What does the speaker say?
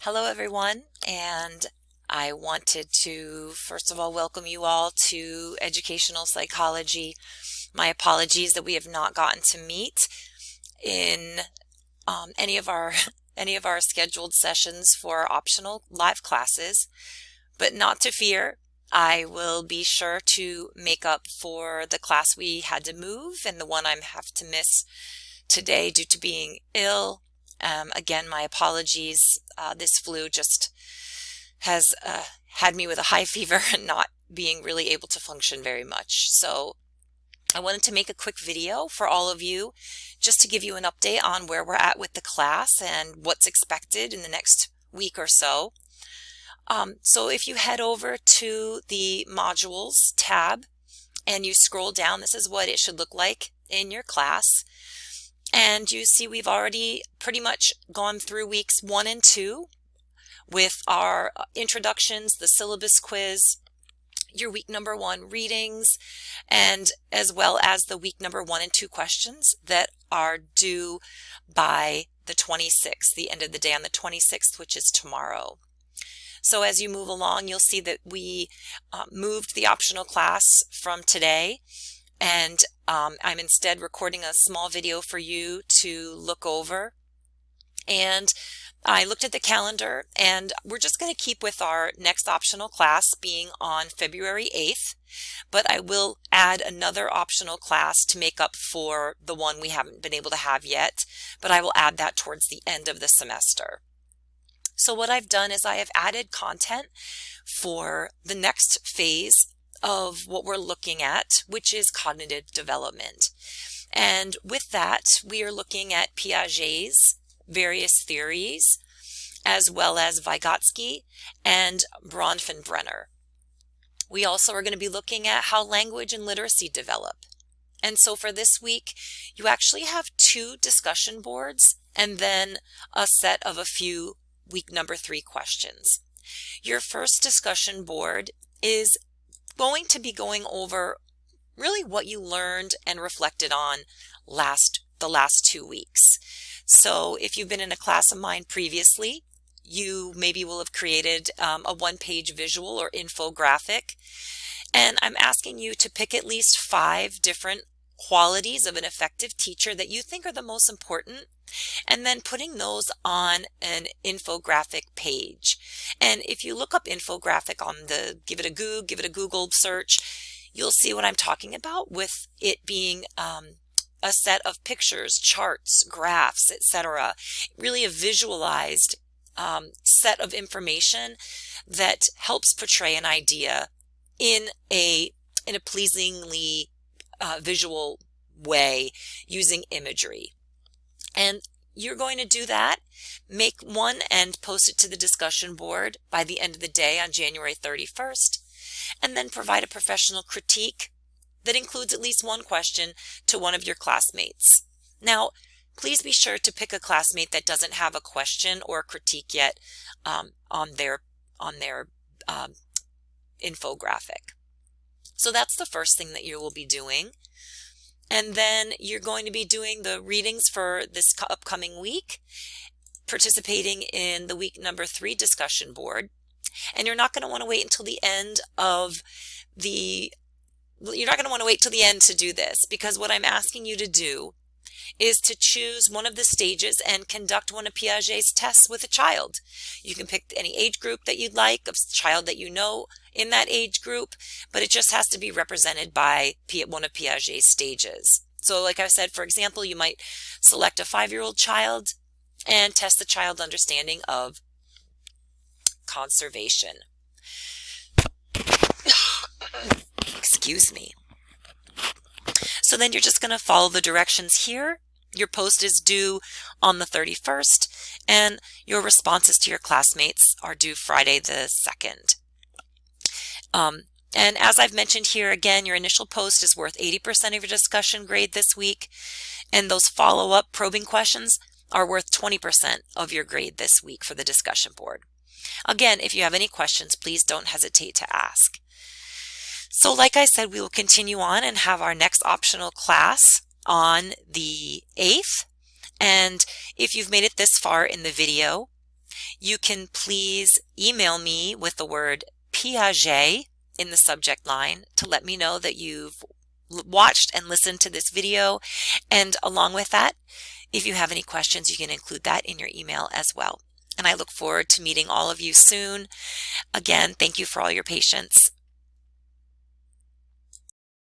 Hello everyone, and I wanted to first of all welcome you all to Educational Psychology. My apologies that we have not gotten to meet in any of our any of our scheduled sessions for optional live classes, but not to fear. I will be sure to make up for the class we had to move and the one I have to miss today due to being ill. Again, my apologies. This flu just has had me with a high fever and not being really able to function very much. So I wanted to make a quick video for all of you just to give you an update on where we're at with the class and what's expected in the next week or so. So if you head over to the modules tab and you scroll down, this is what it should look like in your class. And you see we've already pretty much gone through weeks 1 and 2 with our introductions, the syllabus quiz, your week number 1 readings, and as well as the week number 1 and 2 questions that are due by the 26th, the end of the day on the 26th, which is tomorrow. So as you move along, you'll see that we moved the optional class from today. And I'm instead recording a small video for you to look over. And I looked at the calendar, and we're just going to keep with our next optional class being on February 8th, but I will add another optional class to make up for the one we haven't been able to have yet, but I will add that towards the end of the semester. So what I've done is I have added content for the next phase of what we're looking at, which is cognitive development. And with that, we are looking at Piaget's various theories, as well as Vygotsky and Bronfenbrenner. We also are going to be looking at how language and literacy develop. And so for this week, you actually have 2 discussion boards and then a set of a few week number 3 questions. Your first discussion board is going to be going over really what you learned and reflected on the last 2 weeks. So if you've been in a class of mine previously, you maybe will have created a 1-page visual or infographic. And I'm asking you to pick at least 5 different qualities of an effective teacher that you think are the most important, and then putting those on an infographic page. And if you look up infographic on give it a Google search, you'll see what I'm talking about, with it being a set of pictures, charts, graphs, etc. Really a visualized set of information that helps portray an idea in a pleasingly visual way using imagery. And you're going to do that, make one and post it to the discussion board by the end of the day on January 31st, and then provide a professional critique that includes at least 1 question to one of your classmates. Now, please be sure to pick a classmate that doesn't have a question or a critique yet on their infographic. So that's the first thing that you will be doing. And then you're going to be doing the readings for this upcoming week, participating in the week number 3 discussion board. And you're not going to want to wait until the end to do this, because what I'm asking you to do is to choose one of the stages and conduct one of Piaget's tests with a child. You can pick any age group that you'd like, a child that you know in that age group, but it just has to be represented by one of Piaget's stages. So like I said, for example, you might select a 5-year-old child and test the child's understanding of conservation. Excuse me. So then you're just going to follow the directions here. Your post is due on the 31st, and your responses to your classmates are due Friday the 2nd. And as I've mentioned here, again, your initial post is worth 80% of your discussion grade this week, and those follow-up probing questions are worth 20% of your grade this week for the discussion board. Again, if you have any questions, please don't hesitate to ask. So like I said, we will continue on and have our next optional class on the 8th. And if you've made it this far in the video, you can please email me with the word Piaget in the subject line to let me know that you've watched and listened to this video. And along with that, if you have any questions, you can include that in your email as well. And I look forward to meeting all of you soon. Again, thank you for all your patience.